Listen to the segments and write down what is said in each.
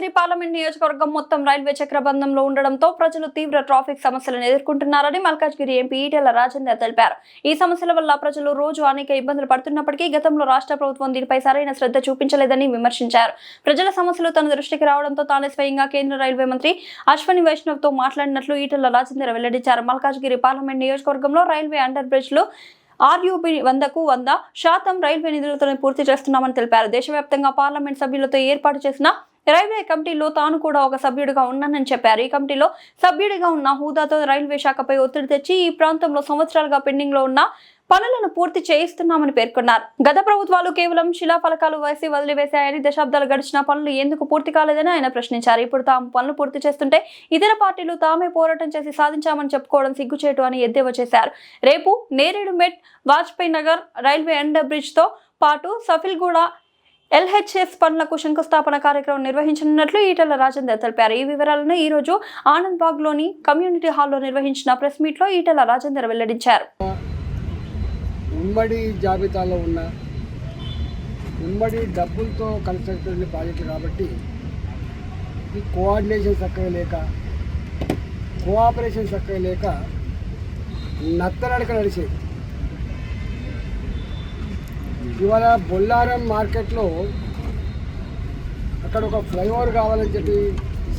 Malkajgiri parliament నియోజకవర్గం మొత్తం railway చక్రబంధంలో ఉండడంతో ప్రజలు తీవ్ర ట్రాఫిక్ సమస్యలను ఎదుర్కొంటున్నారని మల్కాజ్గిరి ఎంపీ ఈటెల రాజేందర్ తెలిపారు. ఈ సమస్యల వల్ల ప్రజలు రోజు అనేక ఇబ్బందులు పడుతున్నప్పటికీ గతంలో రాష్ట్ర ప్రభుత్వం దీనిపై సరైన శ్రద్ధ చూపించలేదని విమర్శించారు. ప్రజల సమస్యలు తన దృష్టికి రావడంతో తానే స్వయంగా కేంద్ర రైల్వే మంత్రి అశ్విని వైష్ణవ్ తో మాట్లాడినట్లు ఈటెల రాజేందర్ వెల్లడించారు. మల్కాజ్గిరి పార్లమెంట్ నియోజకవర్గంలో రైల్వే అండర్ బ్రిడ్జ్ లో ఆర్యూబీ 100% రైల్వే నిధులతో పూర్తి చేస్తున్నామని తెలిపారు. దేశవ్యాప్తంగా పార్లమెంట్ సభ్యులతో ఏర్పాటు చేసిన రైల్వే కమిటీలో తాను కూడా ఒక సభ్యుడిగా ఉన్నానని చెప్పారు. ఈ కమిటీలో సభ్యుడిగా ఉన్న హోదాతో రైల్వే శాఖపై ఒత్తిడి తెచ్చి ఈ ప్రాంతంలో సంవత్సరాలుగా పెండింగ్ లో ఉన్న పనులను పూర్తి చేయిస్తున్నామని పేర్కొన్నారు. గత ప్రభుత్వాలు కేవలం శిలాఫలకాలు వేసి వదిలివేశాయని, దశాబ్దాలు గడిచిన పనులు ఎందుకు పూర్తి కాలేదని ఆయన ప్రశ్నించారు. ఇప్పుడు తాము పనులు పూర్తి చేస్తుంటే ఇతర పార్టీలు తామే పోరాటం చేసి సాధించామని చెప్పుకోవడం సిగ్గుచేటు అని ఎద్దేవా చేశారు. రేపు Neredmet Vajpayee Nagar railway under bridge తో పాటు సఫిల్గూడ LHS పనులకు శంకుస్థాపన కార్యక్రమం నిర్వహించనున్నట్లు ఈటెల రాజేందర్ తెలిపారు. ఈ వివరాలను ఈ రోజు ఆనంద్ బాగ్ లోని కమ్యూనిటీ హాల్లో నిర్వహించిన ప్రెస్ మీట్ లో ఈటెల రాజేందర్ వెల్లడించారు. ఉమ్మడి జాబితాలో ఉన్న ఉమ్మడి డబ్బులతో కన్స్ట్రక్ట్ అయిన ప్రాజెక్టు కాబట్టి ఈ కోఆర్డినేషన్ చక్కగా లేక, కోఆపరేషన్ చక్కగా లేక నత్తనడక నడిచేది. ఇవాళ బొల్లారం మార్కెట్లో అక్కడ ఒక ఫ్లైఓవర్ కావాలని చెప్పి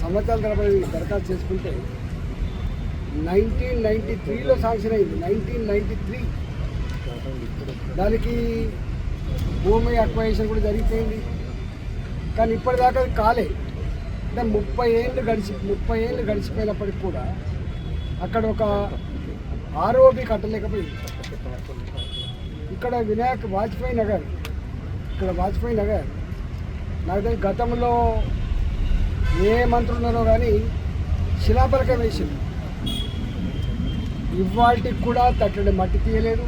సంవత్సరాల తరబడి దరఖాస్తు చేసుకుంటే 1993లో శాంక్షన్ అయింది. 1993 దానికి భూమి అక్వైజేషన్ కూడా జరిగిపోయింది. కానీ ఇప్పటిదాకా అది కాలే. అంటే 30 ఏళ్ళు గడిచిపోయినప్పటికి కూడా అక్కడ ఒక ఆర్ఓబి కట్టలేకపోయింది. ఇక్కడ వాజ్పేయి నగర్ నాకు తెలిసి గతంలో ఏ మంత్రులు ఉన్నారో కానీ శిలాఫలకం వేసింది. ఇవాళకి కూడా తట్టడి మట్టి తీయలేదు,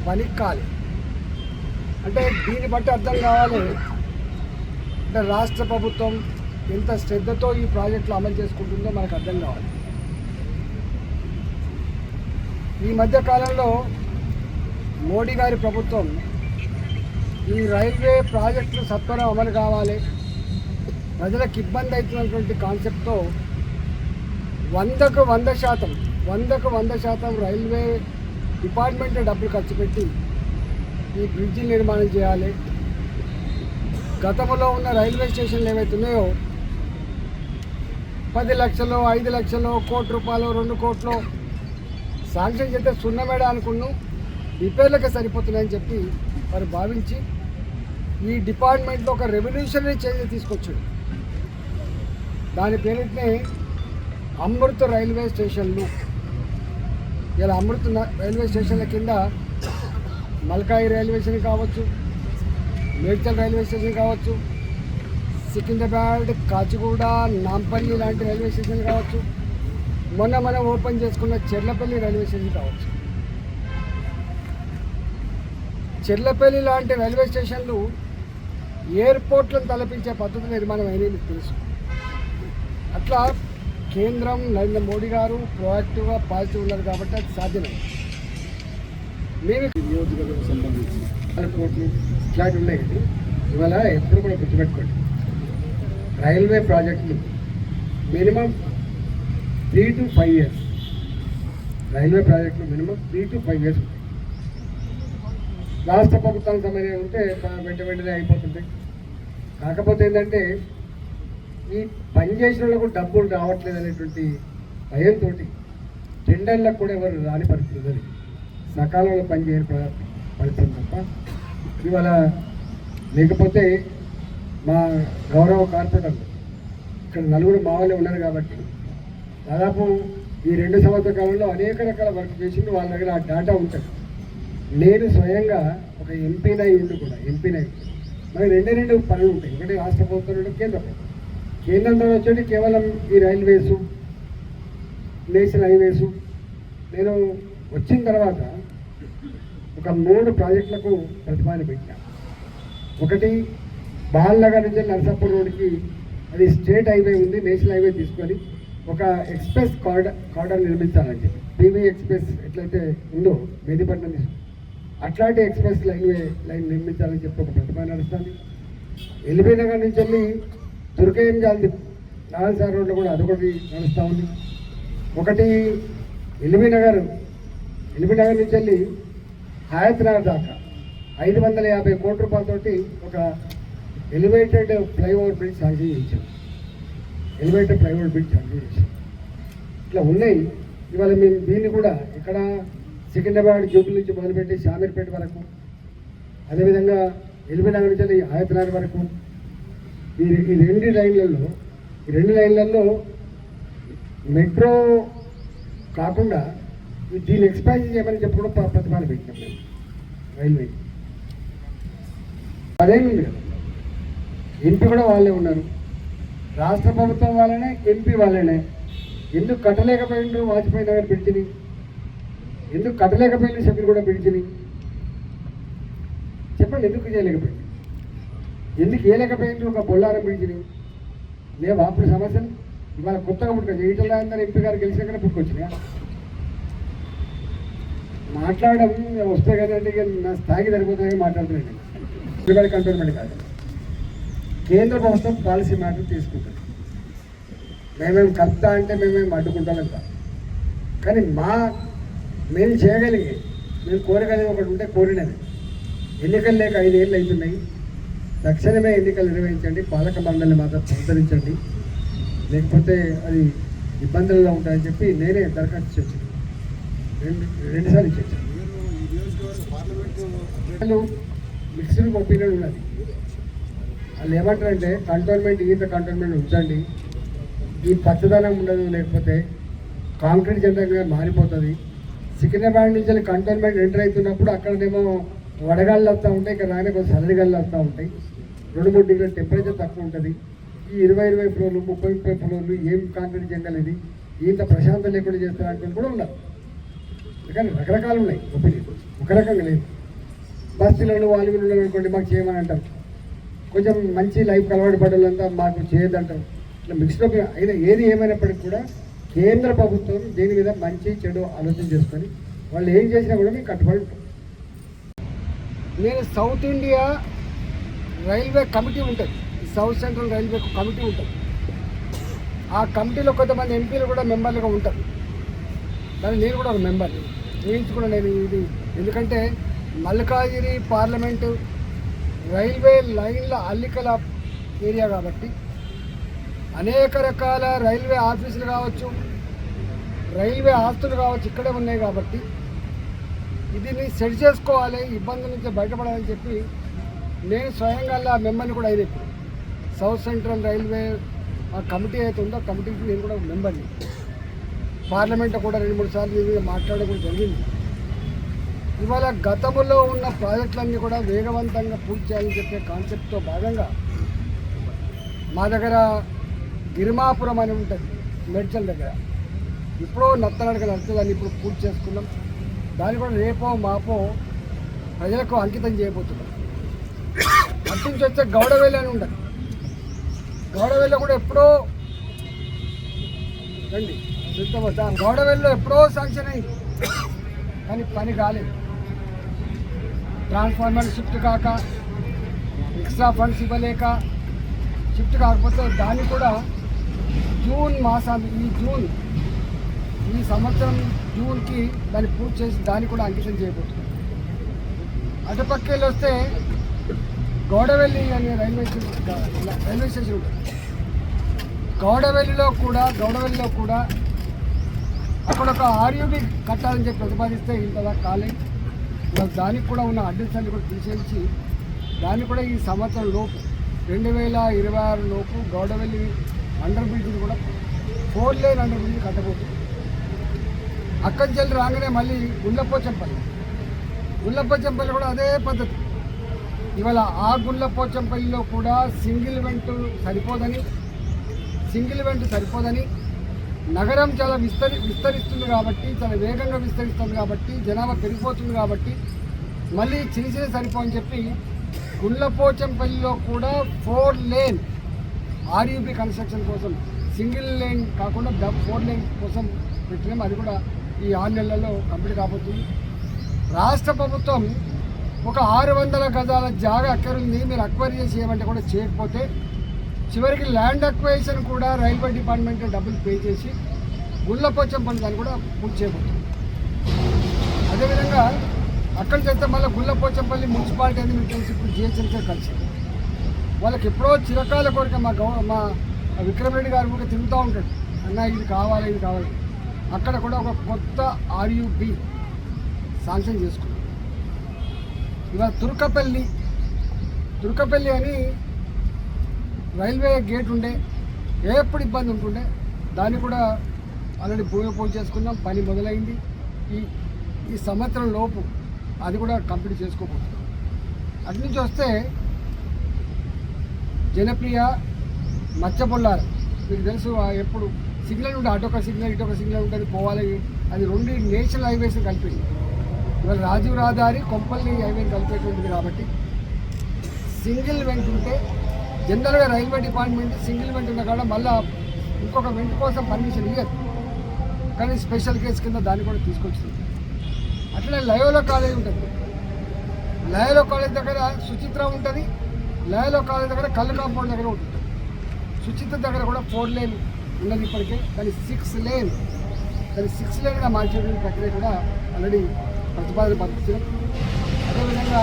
పని కాలేదు. అంటే దీన్ని బట్టి అర్థం కావాలి, అంటే రాష్ట్ర ప్రభుత్వం ఎంత శ్రద్ధతో ఈ ప్రాజెక్టులు అమలు చేసుకుంటుందో మనకు అర్థం కావాలి. ఈ మధ్య కాలంలో మోడీ గారి ప్రభుత్వం ఈ రైల్వే ప్రాజెక్టులు సత్వరం అమలు కావాలి, ప్రజలకు ఇబ్బంది అవుతున్నటువంటి కాన్సెప్ట్తో 100కు 100% రైల్వే డిపార్ట్మెంట్ డబ్బులు ఖర్చు పెట్టి ఈ బ్రిడ్జి నిర్మాణం చేయాలి. గతంలో ఉన్న రైల్వే స్టేషన్లు ఏవైతే ఉన్నాయో 10 లక్షలు, 5 లక్షలు, ₹1 కోటి, 2 కోట్లు శాంక్షన్ చేస్తే సున్నమేడ అనుకున్నాం, రిపేర్లకే సరిపోతున్నాయని చెప్పి వారు భావించి ఈ డిపార్ట్మెంట్లో ఒక రెవల్యూషనరీ చేంజ్ తీసుకొచ్చాడు. దాని పేరునే అమృత్ రైల్వే స్టేషన్లు. ఇలా అమృత్ రైల్వే స్టేషన్ల కింద మల్కాయి రైల్వే స్టేషన్ కావచ్చు, మేడ్చల్ రైల్వే స్టేషన్ కావచ్చు, సికింద్రాబాద్, కాచిగూడ, నాంపల్లి లాంటి రైల్వే స్టేషన్ కావచ్చు, మొన్న ఓపెన్ చేసుకున్న చెర్లపల్లి రైల్వే స్టేషన్ కావచ్చు. చెర్లపల్లి లాంటి రైల్వే స్టేషన్లు ఎయిర్పోర్ట్లను తలపించే పద్ధతి నిర్మాణం అయినవి మీకు తెలుసు. అట్లా కేంద్రం నరేంద్ర మోడీ గారు ప్రొయాక్టివ్గా పాజిటివ్ ఉన్నారు కాబట్టి అది సాధ్యమే. మేము నియోజకవర్గం సంబంధించి ఎయిర్పోర్ట్లు ఇట్లాంటివి ఉన్నాయి కదా. ఇవాళ ఎప్పుడు కూడా గుర్తుపెట్టుకోండి, రైల్వే ప్రాజెక్టులు మినిమం 3 to 5 years, రైల్వే ప్రాజెక్టులు మినిమం 3 to 5 years ఉంటాయి. రాష్ట్ర ప్రభుత్వానికి సంబంధించి ఉంటే వెంటనే అయిపోతుంటాయి. కాకపోతే ఏంటంటే ఈ పని చేసిన వాళ్ళకు డబ్బులు రావట్లేదు అనేటువంటి భయంతో టెండర్లకు కూడా ఎవరు రాని పరిస్థితి, సకాలంలో పనిచేయని పరిస్థితి తప్ప ఇవాళ. లేకపోతే మా గౌరవ కార్పొరేటర్లు ఇక్కడ 4 మా వాళ్ళే ఉన్నారు కాబట్టి దాదాపు ఈ 2 సంవత్సరాల కాలంలో అనేక రకాల వర్క్ చేసింది. వాళ్ళ దగ్గర ఆ డేటా ఉంటుంది. నేను స్వయంగా ఒక ఎంపీనై మరి 2 పనులు ఉంటాయి. ఒకటి రాష్ట్ర ప్రభుత్వం, కేంద్రంలో వచ్చేది కేవలం ఈ రైల్వేసు, నేషనల్ హైవేసు. నేను వచ్చిన తర్వాత ఒక 3 ప్రాజెక్టులకు ప్రతిపాదన పెట్టాను. ఒకటి బాల్నగర్ నుంచి నర్సాపూర్ రోడ్డుకి, అది స్టేట్ హైవే ఉంది, నేషనల్ హైవే తీసుకొని ఒక ఎక్స్ప్రెస్ కార్డర్ నిర్మించాలండి. PV ఎక్స్ప్రెస్ ఎట్లయితే ఉందో మెహదీపట్నం అట్లాంటి ఎక్స్ప్రెస్ లైన్ నిర్మించాలని చెప్పి ఒక ప్రతిపాదన నడుస్తుంది. ఎల్బీ నగర్ నుంచి వెళ్ళి తుర్కేం జాలి నాగసార్ రోడ్లో కూడా అదొకటి నడుస్తూ ఉంది. ఒకటి ఎల్బీ నగర్ నుంచి వెళ్ళి హయత్నగర్ దాకా 550 కోట్ల రూపాయలతోటి ఒక ఎలివేటెడ్ ఫ్లైఓవర్ బ్రిడ్జ్ శాంక్షన్ చేయించాం. ఇట్లా ఉన్నాయి. ఇవాళ మేము దీన్ని కూడా ఇక్కడ సికింద్రాబాద్ జూబిలీ నుంచి మొదలుపెట్టి షామీర్పేట వరకు, అదేవిధంగా ఎల్బీ నగర్ నుంచి వెళ్ళి హయత్నగర్ వరకు ఈ రెండు లైన్లలో మెట్రో కాకుండా దీన్ని ఎక్స్పాన్షన్ చేయమని చెప్పి కూడా ప్రతిపాదన పెట్టినాం మేము రైల్వే. అదేమి ఉంది కదా, ఎంపీ కూడా వాళ్ళే ఉన్నారు, రాష్ట్ర ప్రభుత్వం వాళ్ళనే, ఎంపీ వాళ్ళనే. ఎందుకు కట్టలేకపోయిండ్రు వాజ్పేయి నగర్ బ్రిడ్జిని? ఎందుకు కట్టలేకపోయింది సభ్యులు కూడా బ్రిడ్జిని? చెప్పండి, ఎందుకు చేయలేకపోయింది? ఎందుకు వేయలేకపోయిండ్రు ఒక బొల్లారం బ్రిడ్జిని? లేవా అప్పుడు సమస్యలు? ఇవాళ కొత్తగా పుట్టుకొచ్చి ఈటల రాజేందర్ ఎంపీ గారు గెలిచినాకనే పుట్టుకొచ్చినాయా? మాట్లాడడం వస్తే కానీ అంటే నా స్థాయికి సరిపోతుందని మాట్లాడుతున్నాను. ఇవాళ కంటోన్మెంట్ కాదు, కేంద్ర ప్రభుత్వం పాలసీ మ్యాటర్ తీసుకుంటుంది. మేమేం కలుపుతా అంటే మేమేం అడ్డుకుంటామని కాదు, కానీ మేము చేయగలిగే, మేము కోరగలిగే ఒకటి ఉంటే కోరినది. ఎన్నికలు లేక 5 ఏళ్ళు అవుతున్నాయి. తక్షణమే ఎన్నికలు నిర్వహించండి, పాలక మండలిని మాత్రం సంతరించండి, లేకపోతే అది ఇబ్బందుల్లో ఉంటాయని చెప్పి నేనే దరఖాస్తు చేశాను. రెండుసార్లు ఇచ్చేసాను. మిక్స్డ్ ఒపీనియన్ ఉన్నది. వాళ్ళు ఏమంటారంటే కంటోన్మెంట్ ఉంచండి, ఈ పచ్చదనం ఉండదు, లేకపోతే కాంక్రీట్ జనరేట్గా మారిపోతుంది. సికింద్రాబాద్ నుంచి కంటోన్మెంట్ ఎంటర్ అవుతున్నప్పుడు అక్కడనేమో వడగాళ్ళు వస్తూ ఉంటాయి, ఇక్కడ రానే కొంచెం చల్లగాళ్ళు వస్తూ ఉంటాయి. 2-3 డిగ్రీల టెంపరేచర్ తక్కువ ఉంటుంది. ఈ 20 ఫ్లోర్లు 30 ఫ్లోర్లు ఏం కాంక్రీట్ జంగల్ ఇది, ఇంత ప్రశాంతం లేకుండా చేస్తారంటే కూడా ఉండదు. కానీ రకరకాలు ఉన్నాయి ఒపీనియన్, ఒక రకంగా లేదు. బస్తీలలో వాళ్ళు వీళ్ళు అనుకోండి మాకు చేయమని అంటారు, కొంచెం మంచి లైఫ్ అలవాటు పడాలంతా మాకు చేయొద్దంటారు. ఇట్లా మిక్స్డ్ ఒపీనియన్ అయినా ఏది ఏమైనప్పటికీ కూడా కేంద్ర ప్రభుత్వం దీని మీద మంచి చెడు ఆలోచన చేసుకొని వాళ్ళు ఏం చేసినా కూడా మేము కట్టుబడి ఉంటాం. నేను సౌత్ ఇండియా రైల్వే కమిటీ ఉంటుంది, సౌత్ సెంట్రల్ రైల్వే కమిటీ ఉంటుంది. ఆ కమిటీలో కొంతమంది ఎంపీలు కూడా మెంబర్లుగా ఉంటారు. కానీ నేను కూడా ఒక మెంబర్ వేయించుకున్నా నేను ఇది. ఎందుకంటే మల్కాజిగిరి పార్లమెంటు రైల్వే లైన్ల అల్లికల ఏరియా కాబట్టి అనేక రకాల రైల్వే ఆఫీసులు కావచ్చు, రైల్వే ఆస్తులు కావచ్చు ఇక్కడే ఉన్నాయి కాబట్టి దీన్ని సెట్ చేసుకోవాలి, ఇబ్బందుల నుంచి బయటపడాలని చెప్పి నేను స్వయంగా ఆ మెంబర్ని కూడా అయినప్పుడు సౌత్ సెంట్రల్ రైల్వే ఆ కమిటీ అయితే ఉందో ఆ కమిటీకి నేను కూడా మెంబర్ని. పార్లమెంట్లో కూడా 2-3 సార్లు దీని మీద మాట్లాడడం కూడా జరిగింది. ఇవాళ గతంలో ఉన్న ప్రాజెక్టులన్నీ కూడా వేగవంతంగా పూర్తి చేయాలని చెప్పే కాన్సెప్ట్తో భాగంగా మా దగ్గర గిరిమాపురం అని ఉంటుంది మేడ్చల్ దగ్గర, ఇప్పుడు నత్తనడక నడుతుందని ఇప్పుడు పూర్తి చేసుకున్నాం. దాన్ని కూడా రేపో మాపో ప్రజలకు అంకితం చేయబోతున్నాం. అటు నుంచి వచ్చే గౌడవేలి అని ఉంటుంది, గౌడవేలిలో కూడా ఎప్పుడో రండి గౌడవేలిలో ఎప్పుడో శాంక్షన్ అయింది, కానీ పని కాలేదు. ట్రాన్స్ఫార్మర్ షిఫ్ట్ కాక, ఎక్స్ట్రా ఫండ్స్ ఇవ్వలేక షిఫ్ట్ కాకపోతే దాన్ని కూడా ఈ సంవత్సరం జూన్కి దాన్ని పూర్తి చేసి దాన్ని కూడా అంకితం చేయబోతున్నాం. అటుపక్క వెళ్ళి వస్తే గౌడవెల్లి అనే రైల్వే స్టేషన్ ఉంటుంది. గౌడవెల్లిలో కూడా అక్కడ ఒక RUB కట్టాలని చెప్పి ప్రతిపాదిస్తే ఇంతదా కాలేదు. దానికి కూడా ఉన్న అడ్డంకులు కూడా తీసేసి దాన్ని కూడా ఈ సంవత్సరం లోపు 2026 లోపు గౌడవెల్లి అండర్ బ్రిడ్జ్ని కూడా 4 లేన్ అండర్ బ్రిడ్జ్ కట్టబోతుంది. అక్కడి నుంచి రాగానే మళ్ళీ గుళ్ళపోచంపల్లి కూడా అదే పద్ధతి. ఇవాళ ఆ గుళ్ళపోచంపల్లిలో కూడా సింగిల్ వెంట్ సరిపోదని నగరం చాలా విస్తరిస్తుంది కాబట్టి, చాలా వేగంగా విస్తరిస్తుంది కాబట్టి, జనాభా పెరిగిపోతుంది కాబట్టి మళ్ళీ చిన్న సరిపోని చెప్పి గుళ్ళపోచంపల్లిలో కూడా 4 లేన్ RUB కన్స్ట్రక్షన్ కోసం, సింగిల్ లేన్ కాకుండా 4 లేన్ కోసం పెట్టినాం. అది కూడా ఈ 6 నెలల్లో కంప్లీట్ కాబోతుంది. రాష్ట్ర ప్రభుత్వం ఒక 600 గజాల జాగా అక్కరుంది, మీరు అక్వైర్ చేసి ఏమంటే కూడా చేయకపోతే చివరికి ల్యాండ్ అక్వైజేషన్ కూడా రైల్వే డిపార్ట్మెంట్ డబ్బులు పే చేసి గుళ్ళపోచంపల్లి దాన్ని కూడా పూర్తి చేయబోతుంది. అదేవిధంగా అక్కడ చేస్తే మళ్ళీ గుళ్ళపోచంపల్లి మున్సిపాలిటీ అనేది మీకు తెలిసి ఇప్పుడు జిహెచ్ఎంసీ కలిసి వాళ్ళకి ఎప్పుడో చిరకాల కోరిక మా విక్రమ్ రెడ్డి గారు కూడా తిరుగుతూ ఉంటాడు, అన్న ఇది కావాలి ఇది కావాలి. అక్కడ కూడా ఒక కొత్త ఆర్యుబి శాంక్షన్ చేసుకున్నాం. ఇవాళ తుర్కపల్లి అని రైల్వే గేట్ ఉండే, ఎప్పుడు ఇబ్బంది ఉంటుండే, దాన్ని కూడా ఆల్రెడీ భూమి పూజ చేసుకున్నాం, పని మొదలైంది. ఈ సంవత్సరం లోపు అది కూడా కంప్లీట్ చేసుకోబోతున్నాం. అటు నుంచి వస్తే జనప్రియ మచ్చబొల్లారు మీకు తెలుసు, ఎప్పుడు సిగ్నల్ ఉంటే అటొక సిగ్నల్ ఇటొక సిగ్నల్ ఉంటుంది పోవాలి. అది రెండు నేషనల్ హైవేస్ కలిపింది. ఇవాళ రాజీవ్ రహదారి కొంపల్లి హైవేని కలిపేటువంటిది కాబట్టి సింగిల్ వెంట్ ఉంటే జనరల్గా రైల్వే డిపార్ట్మెంట్ సింగిల్ వెంట్ ఉన్న కాడ మళ్ళీ ఇంకొక వెంట్ కోసం పర్మిషన్ ఇవ్వదు, కానీ స్పెషల్ కేసు కింద దాన్ని కూడా తీసుకొచ్చింది. అట్లనే లయోలా కాలేజ్ ఉంటుంది, లయోలా కాలేజ్ దగ్గర సుచిత్ర ఉంటుంది, లయోలా కాలేజ్ దగ్గర కళ్ళు కాంపౌండ్ దగ్గర ఉంటుంది. సుచిత్ర దగ్గర కూడా 4 లేన్ ఉన్నది ఇప్పటికే, కానీ 6 లేన్గా మార్చేటువంటి ప్రక్రియ కూడా ఆల్రెడీ ప్రతిపాదన పంపించాం. అదేవిధంగా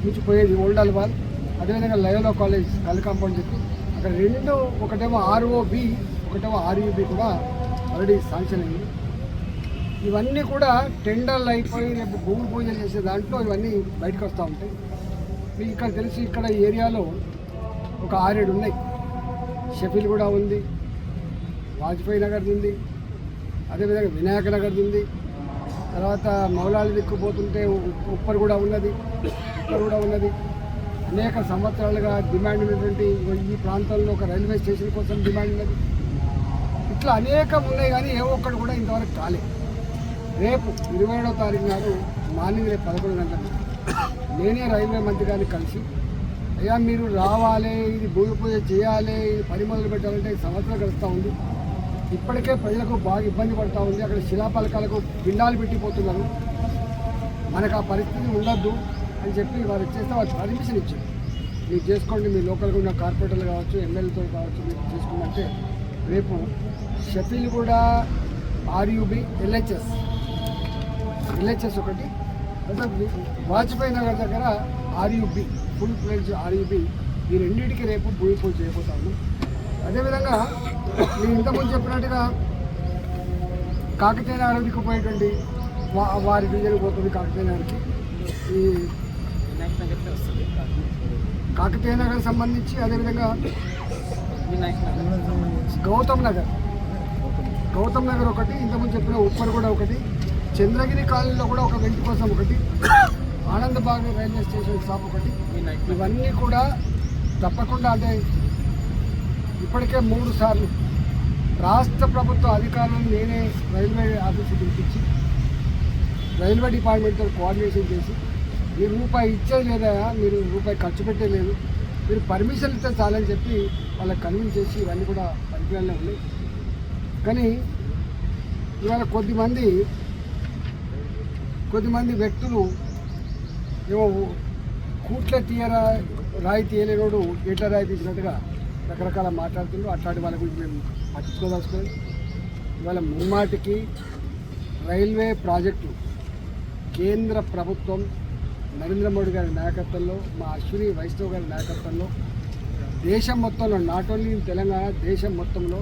మించిపోయేది ఓల్డ్ అల్వాల్, అదేవిధంగా లయోలా కాలేజ్ కళ్ళు కాంపౌండ్ చెప్పి అక్కడ రెండు, ఒకటేమో ROB ఒకటేమో RUB కూడా ఆల్రెడీ శాంక్షన్ అయింది. ఇవన్నీ కూడా టెండర్లు అయిపోయి రేపు భూమి పూజలు చేసే దాంట్లో ఇవన్నీ బయటకు వస్తూ ఉంటాయి. మీకు ఇక్కడ తెలిసి ఇక్కడ ఈ ఏరియాలో ఒక 6-7 ఉన్నాయి. షఫీల్ కూడా ఉంది, వాజ్పేయి నగర్ ఉంది, అదేవిధంగా వినాయక నగర్ ఉంది, తర్వాత మౌలాలి దిక్కుపోతుంటే ఉప్పర్ కూడా ఉన్నది, అనేక సంవత్సరాలుగా డిమాండ్ ఉన్నటువంటి ఈ ప్రాంతంలో ఒక రైల్వే స్టేషన్ కోసం డిమాండ్ ఉన్నది. ఇట్లా అనేకం ఉన్నాయి, కానీ ఏ ఒక్కటి కూడా ఇంతవరకు కాలేదు. రేపు 27వ తారీఖు నాడు మార్నింగ్ రేపు 11 గంటలకు నేనే రైల్వే మంత్రి గారిని కలిసి, అయ్యా మీరు రావాలి, ఇది భూమి పూజ చేయాలి, ఇది పని మొదలు పెట్టాలంటే సంవత్సరం గడుస్తూ ఉంది. ఇప్పటికే ప్రజలకు బాగా ఇబ్బంది పడుతూ ఉంది. అక్కడ శిలాపలకాలకు పిండాలు పెట్టిపోతున్నారు, మనకు ఆ పరిస్థితి ఉండొద్దు అని చెప్పి వారు చేస్తే వారు పర్మిషన్ ఇచ్చారు. మీరు చేసుకోండి, మీ లోకల్గా ఉన్న కార్పొరేటర్లు కావచ్చు, ఎమ్మెల్యేతో కావచ్చు, మీరు చేసుకుంటే రేపు షఫీల్ కూడా RUB LHS ఒకటి, వాజ్పేయి నగర్ దగ్గర RUB ఫుల్ ఫ్లెడ్జ్ RUB, ఈ రెండింటికి రేపు భూమి పూజ చేయబోతాము. అదేవిధంగా నేను ఇంతకుముందు చెప్పినట్టుగా కాకతీయ నగర్కి పోయేటువంటి వారి డివిజన్ పోతుంది. కాకతీయ నగర్కి ఈ కాకతీయ నగర్ సంబంధించి, అదేవిధంగా గౌతమ్ నగర్ ఒకటి, ఇంతకుముందు చెప్పిన ఉప్పర్ కూడా ఒకటి, చంద్రగిరి కాలనీలో కూడా ఒక వెంటి కోసం ఒకటి, ఆనందబాగ్ రైల్వే స్టేషన్ స్టాప్ ఒకటి. ఇవన్నీ కూడా తప్పకుండా, అంటే ఇప్పటికే 3 సార్లు రాష్ట్ర ప్రభుత్వ అధికారులను నేనే రైల్వే ఆఫీసు పిలిపించి రైల్వే డిపార్ట్మెంట్తో కోఆర్డినేషన్ చేసి, మీరు రూపాయి ఇచ్చేది లేదా, మీరు రూపాయి ఖర్చు పెట్టలేదు, మీరు పర్మిషన్ ఇస్తే చాలని చెప్పి వాళ్ళకి కన్విన్స్ చేసి ఇవన్నీ కూడా పనికిరాలనే ఉన్నాయి. కానీ ఇవాళ కొద్దిమంది వ్యక్తులు ఏమో కూట్లే రాయి తీయలేనోడు ఎట్లా రాయి తీసినట్టుగా రకరకాల మాట్లాడుతుండ్రు. అట్లాంటి వాళ్ళ గురించి మేము పట్టించుకోదలుచుకోలేదు. ఇవాళ ముమ్మాటికి రైల్వే ప్రాజెక్టు కేంద్ర ప్రభుత్వం నరేంద్ర మోడీ గారి నాయకత్వంలో, మా అశ్విని వైష్ణవ్ గారి నాయకత్వంలో దేశం మొత్తంలో, నాట్ ఓన్లీ తెలంగాణ, దేశం మొత్తంలో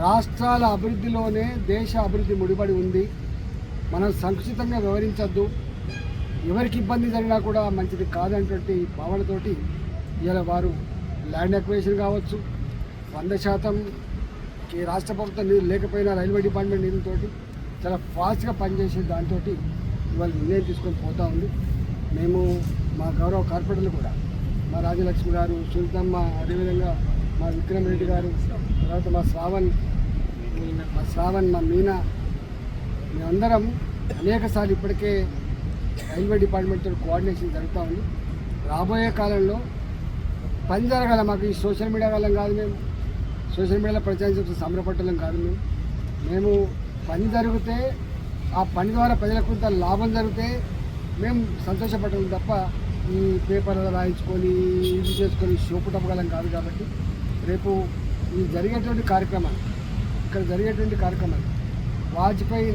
రాష్ట్రాల అభివృద్ధిలోనే దేశ అభివృద్ధి ముడిపడి ఉంది. మనం సంకుచితంగా వివరించద్దు, ఎవరికి ఇబ్బంది జరిగినా కూడా మంచిది కాదనేటువంటి భావనతోటి ఇలా వారు ల్యాండ్ అక్విజిషన్ కావచ్చు, 100% రాష్ట్ర ప్రభుత్వం నిధులు లేకపోయినా రైల్వే డిపార్ట్మెంట్ నిధులతోటి చాలా ఫాస్ట్గా పనిచేసే దాంతో ఇవాళ నిర్ణయం తీసుకొని పోతూ ఉంది. మేము మా గౌరవ కార్పొరేటర్లు కూడా, మా రాజలక్ష్మి గారు, సుల్తమ్మ, అదేవిధంగా మా విక్రమ్ రెడ్డి గారు, తర్వాత మా శ్రావణ్, మా మీనా, మేమందరం అనేకసార్లు ఇప్పటికే రైల్వే డిపార్ట్మెంట్తో కోఆర్డినేషన్ జరుగుతూ ఉంది. రాబోయే కాలంలో పని జరగాల. మాకు ఈ సోషల్ మీడియా వాళ్ళం కాదు, మేము సోషల్ మీడియాలో ప్రచారం చేసే సంబరపట్టడం కాదు. మేము పని జరిగితే, ఆ పని ద్వారా ప్రజలకు కొంత లాభం జరిగితే మేము సంతోషపడడం తప్ప ఈ పేపర్ రాయించుకొని ఇది చేసుకొని షోపుటపగలం కాదు. కాబట్టి రేపు ఈ జరిగేటువంటి కార్యక్రమాలు, ఇక్కడ జరిగేటువంటి కార్యక్రమాలు వాజ్పేయి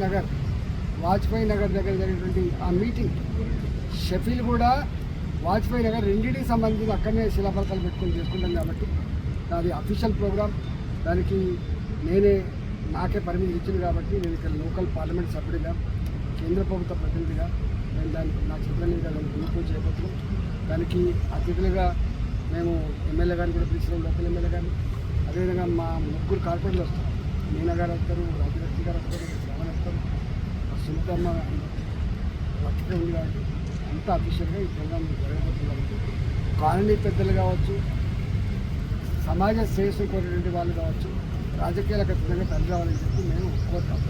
నగర్ దగ్గర జరిగేటువంటి ఆ మీటింగ్, షఫీల్ కూడా వాజ్పేయి నగర్ రెండింటికి సంబంధించి అక్కడనే శిలాఫలకాలు పెట్టుకొని చేసుకుంటాం. కాబట్టి అది అఫీషియల్ ప్రోగ్రామ్, దానికి నాకే పర్మిషన్ ఇచ్చింది. కాబట్టి నేను ఇక్కడ లోకల్ పార్లమెంట్ సభ్యుడిగా, కేంద్ర ప్రభుత్వ ప్రతినిధిగా నేను దానికి నా చేతుల మీద దాన్ని పూర్తి చేయబోతున్నాం. దానికి అతిథులుగా మేము ఎమ్మెల్యే గారిని కూడా పిలిచినాం, లోకల్ ఎమ్మెల్యే గారిని. అదేవిధంగా మా 3 కార్పొరేటర్లు వస్తారు, మీనా గారు వస్తారు, రాజలక్ష్మి గారు వస్తారు, శ్రవణ్ వస్తారు, సునీతమ్మ వర్క్గా ఉంది. కాబట్టి అంతా అఫీషియల్గా ఈ ప్రోగ్రాం జరగబోతుంది. కాలనీ పెద్దలు కావచ్చు, సమాజ శ్రేయస్సు కోరేటువంటి వాళ్ళు కావచ్చు, రాజకీయాలకు ఖచ్చితంగా తల్లి రావాలని చెప్పి మేము కోరుతాం.